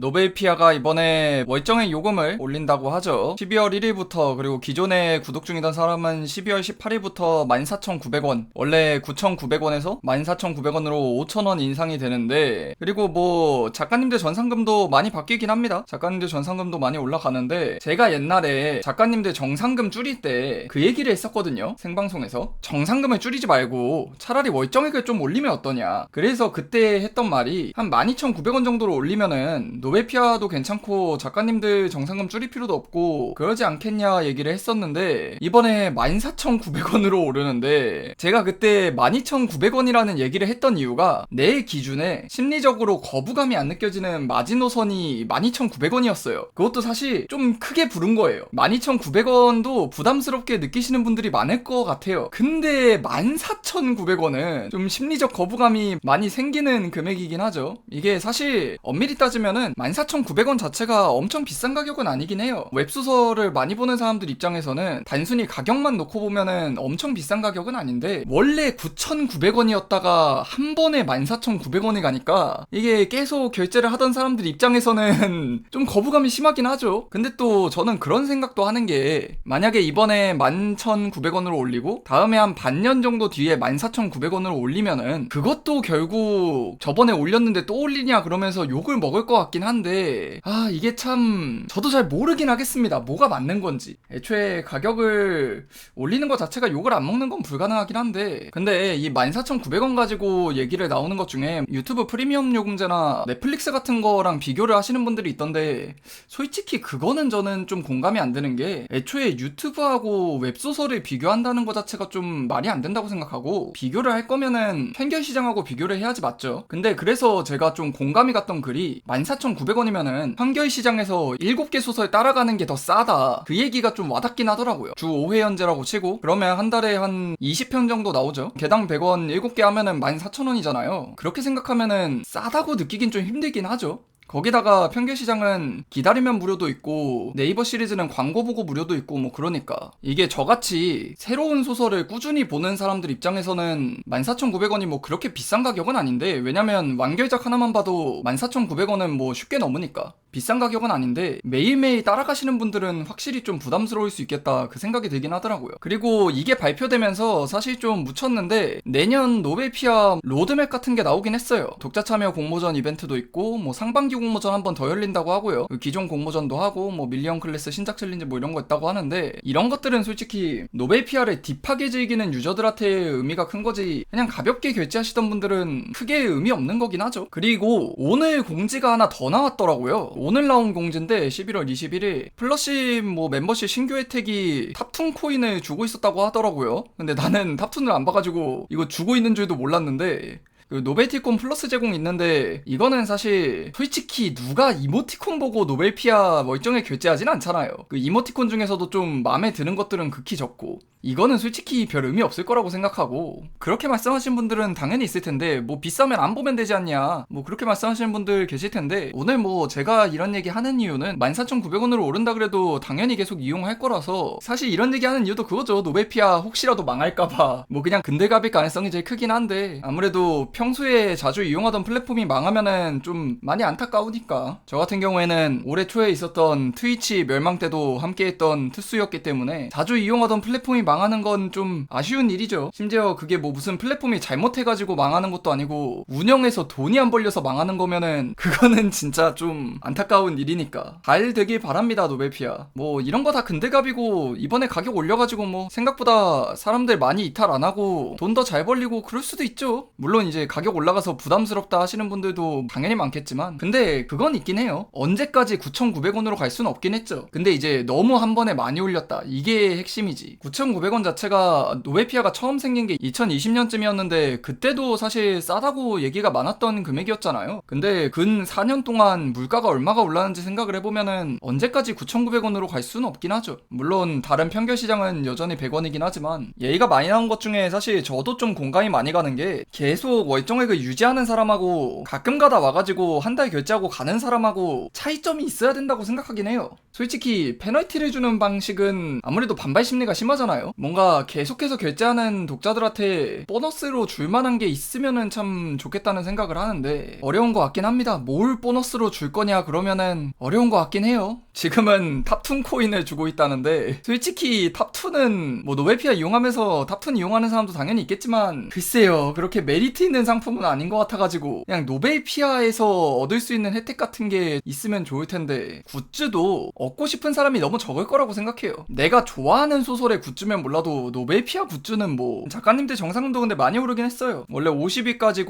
노베이피아가 이번에 월정액 요금을 올린다고 하죠. 12월 1일부터, 그리고 기존에 구독 중이던 사람은 12월 18일부터 14,900원, 원래 9,900원에서 14,900원으로 5,000원 인상이 되는데, 그리고 뭐 작가님들 전상금도 많이 바뀌긴 합니다. 작가님들 전상금도 많이 올라가는데, 제가 옛날에 작가님들 정상금 줄일 때 그 얘기를 했었거든요. 생방송에서 정상금을 줄이지 말고 차라리 월정액을 좀 올리면 어떠냐. 그래서 그때 했던 말이 한 12,900원 정도로 올리면은 노베피아도 괜찮고 작가님들 정상금 줄일 필요도 없고 그러지 않겠냐 얘기를 했었는데, 이번에 14,900원으로 오르는데, 제가 그때 12,900원이라는 얘기를 했던 이유가 내 기준에 심리적으로 거부감이 안 느껴지는 마지노선이 12,900원이었어요. 그것도 사실 좀 크게 부른 거예요. 12,900원도 부담스럽게 느끼시는 분들이 많을 것 같아요. 근데 14,900원은 좀 심리적 거부감이 많이 생기는 금액이긴 하죠. 이게 사실 엄밀히 따지면은 14,900원 자체가 엄청 비싼 가격은 아니긴 해요. 웹소설을 많이 보는 사람들 입장에서는 단순히 가격만 놓고 보면은 엄청 비싼 가격은 아닌데, 원래 9,900원이었다가 한 번에 14,900원이 가니까 이게 계속 결제를 하던 사람들 입장에서는 좀 거부감이 심하긴 하죠. 근데 또 저는 그런 생각도 하는 게, 만약에 이번에 11,900원으로 올리고 다음에 한 반년 정도 뒤에 14,900원으로 올리면은 그것도 결국 저번에 올렸는데 또 올리냐 그러면서 욕을 먹을 것 같긴 한데, 이게 참 저도 잘 모르긴 하겠습니다. 뭐가 맞는 건지. 애초에 가격을 올리는 것 자체가 욕을 안 먹는 건 불가능하긴 한데, 근데 이 14,900원 가지고 얘기를 나오는 것 중에 유튜브 프리미엄 요금제나 넷플릭스 같은 거랑 비교를 하시는 분들이 있던데, 솔직히 그거는 저는 좀 공감이 안 되는 게, 애초에 유튜브하고 웹소설을 비교한다는 것 자체가 좀 말이 안 된다고 생각하고, 비교를 할 거면은 편견 시장하고 비교를 해야지 맞죠. 근데 그래서 제가 좀 공감이 갔던 글이, 14,900원이면은 판결 시장에서 7개 소설 따라가는 게 더 싸다, 그 얘기가 좀 와닿긴 하더라고요. 주 5회 연재라고 치고 그러면 한 달에 한 20편 정도 나오죠. 개당 100원 7개 하면은 14,000원이잖아요. 그렇게 생각하면은 싸다고 느끼긴 좀 힘들긴 하죠. 거기다가 평균시장은 기다리면 무료도 있고 네이버 시리즈는 광고 보고 무료도 있고 뭐 그러니까, 이게 저같이 새로운 소설을 꾸준히 보는 사람들 입장에서는 14,900원이 뭐 그렇게 비싼 가격은 아닌데, 왜냐면 완결작 하나만 봐도 14,900원은 뭐 쉽게 넘으니까 비싼 가격은 아닌데, 매일매일 따라가시는 분들은 확실히 좀 부담스러울 수 있겠다 그 생각이 들긴 하더라고요. 그리고 이게 발표되면서 사실 좀 묻혔는데, 내년 노베피아 로드맵 같은 게 나오긴 했어요. 독자 참여 공모전 이벤트도 있고, 뭐 상반기 공모전 한 번 더 열린다고 하고요. 기존 공모전도 하고, 뭐 밀리언 클래스 신작 챌린지 뭐 이런 거 있다고 하는데, 이런 것들은 솔직히 노베피아를 딥하게 즐기는 유저들한테 의미가 큰 거지, 그냥 가볍게 결제하시던 분들은 크게 의미 없는 거긴 하죠. 그리고 오늘 공지가 하나 더 나왔더라고요. 오늘 나온 공지인데 11월 21일 플러시 뭐 멤버십 신규 혜택이 탑툰 코인을 주고 있었다고 하더라고요. 근데 나는 탑툰을 안 봐가지고 이거 주고 있는 줄도 몰랐는데, 그 노벨티콘 플러스 제공 있는데, 이거는 사실 솔직히 누가 이모티콘 보고 노벨피아 멀쩡히 결제하진 않잖아요. 그 이모티콘 중에서도 좀 마음에 드는 것들은 극히 적고, 이거는 솔직히 별 의미 없을 거라고 생각하고, 그렇게 말씀하신 분들은 당연히 있을 텐데, 뭐 비싸면 안 보면 되지 않냐, 뭐 그렇게 말씀하시는 분들 계실 텐데, 오늘 뭐 제가 이런 얘기 하는 이유는 14,900원으로 오른다 그래도 당연히 계속 이용할 거라서, 사실 이런 얘기 하는 이유도 그거죠. 노벨피아 혹시라도 망할까봐 뭐 그냥 근들갑일 가능성이 제일 크긴 한데, 아무래도 평소에 자주 이용하던 플랫폼이 망하면은 좀 많이 안타까우니까. 저 같은 경우에는 올해 초에 있었던 트위치 멸망 때도 함께했던 트수였기 때문에 자주 이용하던 플랫폼이 망하는 건 좀 아쉬운 일이죠. 심지어 그게 뭐 무슨 플랫폼이 잘못해가지고 망하는 것도 아니고 운영해서 돈이 안 벌려서 망하는 거면은 그거는 진짜 좀 안타까운 일이니까 잘 되길 바랍니다. 노벨피아 뭐 이런 거 다 근들갑이고, 이번에 가격 올려가지고 뭐 생각보다 사람들 많이 이탈 안 하고 돈 더 잘 벌리고 그럴 수도 있죠. 물론 이제 가격 올라가서 부담스럽다 하시는 분들도 당연히 많겠지만, 근데 그건 있긴 해요. 언제까지 9,900원으로 갈 수는 없긴 했죠. 근데 이제 너무 한 번에 많이 올렸다, 이게 핵심이지. 9,900원 자체가 노베피아가 처음 생긴 게 2020년쯤이었는데 그때도 사실 싸다고 얘기가 많았던 금액이었잖아요. 근데 근 4년 동안 물가가 얼마가 올랐는지 생각을 해보면은 언제까지 9,900원으로 갈 수는 없긴 하죠. 물론 다른 평균 시장은 여전히 100원이긴 하지만, 얘기가 많이 나온 것 중에 사실 저도 좀 공감이 많이 가는 게, 계속 월정액을 유지하는 사람하고 가끔가다 와가지고 한 달 결제하고 가는 사람하고 차이점이 있어야 된다고 생각하긴 해요. 솔직히 페널티를 주는 방식은 아무래도 반발 심리가 심하잖아요. 뭔가 계속해서 결제하는 독자들한테 보너스로 줄만한 게 있으면은 참 좋겠다는 생각을 하는데 어려운 것 같긴 합니다. 뭘 보너스로 줄 거냐 그러면은 어려운 것 같긴 해요. 지금은 탑툰 코인을 주고 있다는데 솔직히 탑툰은 뭐 노베피아 이용하면서 탑툰 이용하는 사람도 당연히 있겠지만 글쎄요, 그렇게 메리트 있는 상품은 아닌 것 같아가지고 그냥 노베피아에서 얻을 수 있는 혜택 같은 게 있으면 좋을 텐데 굿즈도 얻고 싶은 사람이 너무 적을 거라고 생각해요. 내가 좋아하는 소설의 굿즈면 몰라도 노베피아 굿즈는 뭐 작가님들 정상금도 근데 많이 오르긴 했어요. 원래 50위까지고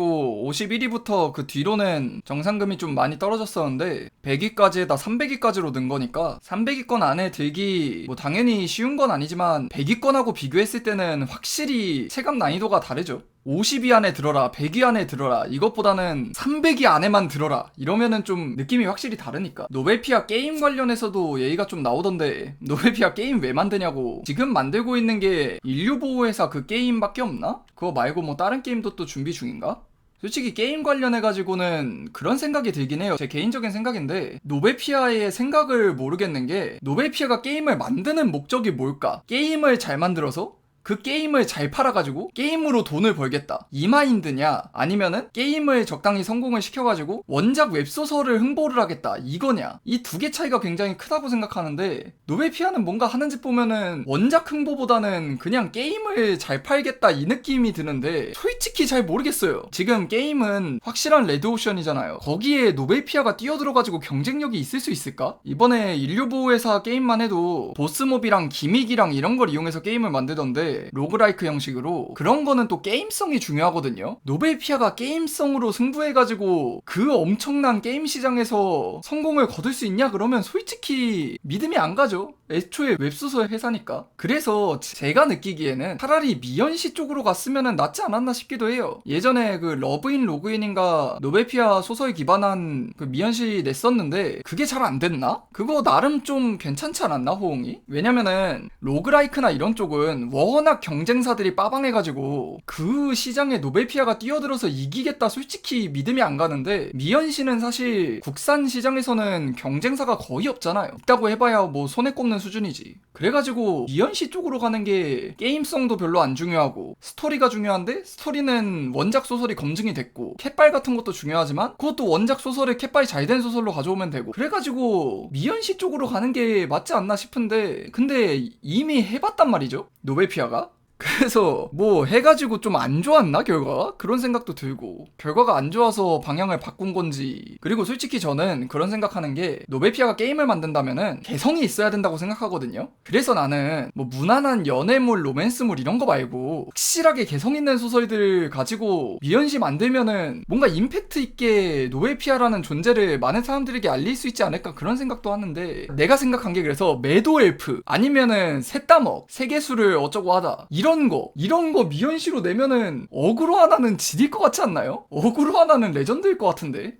51위부터 그 뒤로는 정상금이 좀 많이 떨어졌었는데 100위까지에다 300위까지로 는 거니까 300위권 안에 들기 뭐 당연히 쉬운 건 아니지만 100위권하고 비교했을 때는 확실히 체감 난이도가 다르죠. 50위 안에 들어라, 100위 안에 들어라, 이것보다는 300위 안에만 들어라 이러면은 좀 느낌이 확실히 다르니까. 노베피아 게임 관련해서도 얘기가 좀 나오던데 노베피아 게임 왜 만드냐고. 지금 만들고 있는 게 인류보호회사 그 게임밖에 없나? 그거 말고 뭐 다른 게임도 또 준비 중인가? 솔직히 게임 관련해가지고는 그런 생각이 들긴 해요. 제 개인적인 생각인데 노베피아의 생각을 모르겠는 게 노베피아가 게임을 만드는 목적이 뭘까? 게임을 잘 만들어서 그 게임을 잘 팔아가지고 게임으로 돈을 벌겠다 이 마인드냐, 아니면은 게임을 적당히 성공을 시켜가지고 원작 웹소설을 홍보를 하겠다 이거냐. 이 두 개 차이가 굉장히 크다고 생각하는데 노베피아는 뭔가 하는 짓 보면은 원작 홍보보다는 그냥 게임을 잘 팔겠다 이 느낌이 드는데 솔직히 잘 모르겠어요. 지금 게임은 확실한 레드오션이잖아요. 거기에 노베피아가 뛰어들어가지고 경쟁력이 있을 수 있을까? 이번에 인류보호회사 게임만 해도 보스몹이랑 기믹이랑 이런 걸 이용해서 게임을 만들던데 로그라이크 형식으로. 그런 거는 또 게임성이 중요하거든요. 노베피아가 게임성으로 승부해가지고 그 엄청난 게임 시장에서 성공을 거둘 수 있냐 그러면 솔직히 믿음이 안 가죠. 애초에 웹소설 회사니까. 그래서 제가 느끼기에는 차라리 미연시 쪽으로 갔으면 낫지 않았나 싶기도 해요. 예전에 그 러브인 로그인인가 노베피아 소설 기반한 그 미연시 냈었는데 그게 잘 안 됐나? 그거 나름 좀 괜찮지 않았나 호응이? 왜냐면은 로그라이크나 이런 쪽은 워낙 경쟁사들이 빠방해가지고 그 시장에 노베피아가 뛰어들어서 이기겠다 솔직히 믿음이 안 가는데 미연시는 사실 국산 시장에서는 경쟁사가 거의 없잖아요. 있다고 해봐야 뭐 손에 꼽는 수준이지. 그래가지고 미연시 쪽으로 가는 게 게임성도 별로 안 중요하고 스토리가 중요한데 스토리는 원작 소설이 검증이 됐고 캣발 같은 것도 중요하지만 그것도 원작 소설에 캣발이 잘 된 소설로 가져오면 되고 그래가지고 미연시 쪽으로 가는 게 맞지 않나 싶은데 근데 이미 해봤단 말이죠 노베피아가. 그래서 뭐 해가지고 좀 안 좋았나 결과가? 그런 생각도 들고 결과가 안 좋아서 방향을 바꾼 건지. 그리고 솔직히 저는 그런 생각하는 게 노베피아가 게임을 만든다면은 개성이 있어야 된다고 생각하거든요. 그래서 나는 뭐 무난한 연애물, 로맨스물 이런 거 말고 확실하게 개성 있는 소설들 가지고 미연시 만들면은 뭔가 임팩트 있게 노베피아라는 존재를 많은 사람들에게 알릴 수 있지 않을까 그런 생각도 하는데 내가 생각한 게 그래서 매도 엘프 아니면은 새따먹 세계수를 어쩌고 하다 이런 거 미연시로 내면은 어그로 하나는 지릴 것 같지 않나요? 어그로 하나는 레전드일 것 같은데.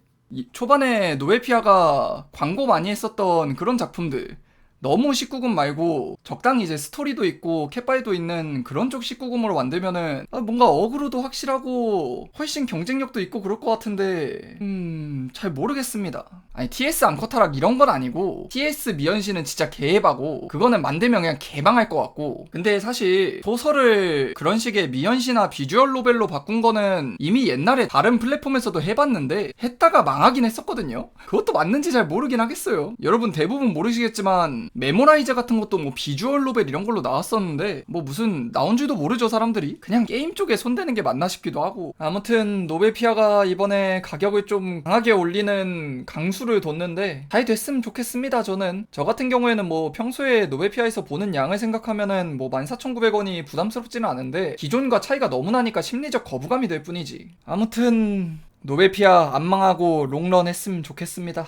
초반에 노베피아가 광고 많이 했었던 그런 작품들 너무 19금 말고 적당히 이제 스토리도 있고 캣바이도 있는 그런 쪽 19금으로 만들면은 뭔가 어그로도 확실하고 훨씬 경쟁력도 있고 그럴 것 같은데 잘 모르겠습니다. 아니 TS 암컷타락 이런 건 아니고 TS 미연시는 진짜 개해바고 그거는 만들면 그냥 개방할 것 같고 근데 사실 소설을 그런 식의 미연시나 비주얼 노벨로 바꾼 거는 이미 옛날에 다른 플랫폼에서도 해봤는데 했다가 망하긴 했었거든요. 그것도 맞는지 잘 모르긴 하겠어요. 여러분 대부분 모르시겠지만 메모라이저 같은 것도 뭐 비주얼 노벨 이런 걸로 나왔었는데 뭐 무슨 나온 줄도 모르죠 사람들이. 그냥 게임 쪽에 손대는 게 맞나 싶기도 하고. 아무튼 노베피아가 이번에 가격을 좀 강하게 올리는 강수를 뒀는데 잘 됐으면 좋겠습니다. 저는 저 같은 경우에는 뭐 평소에 노베피아에서 보는 양을 생각하면은 뭐 14,900원이 부담스럽지는 않은데 기존과 차이가 너무 나니까 심리적 거부감이 될 뿐이지. 아무튼 노베피아 안 망하고 롱런 했으면 좋겠습니다.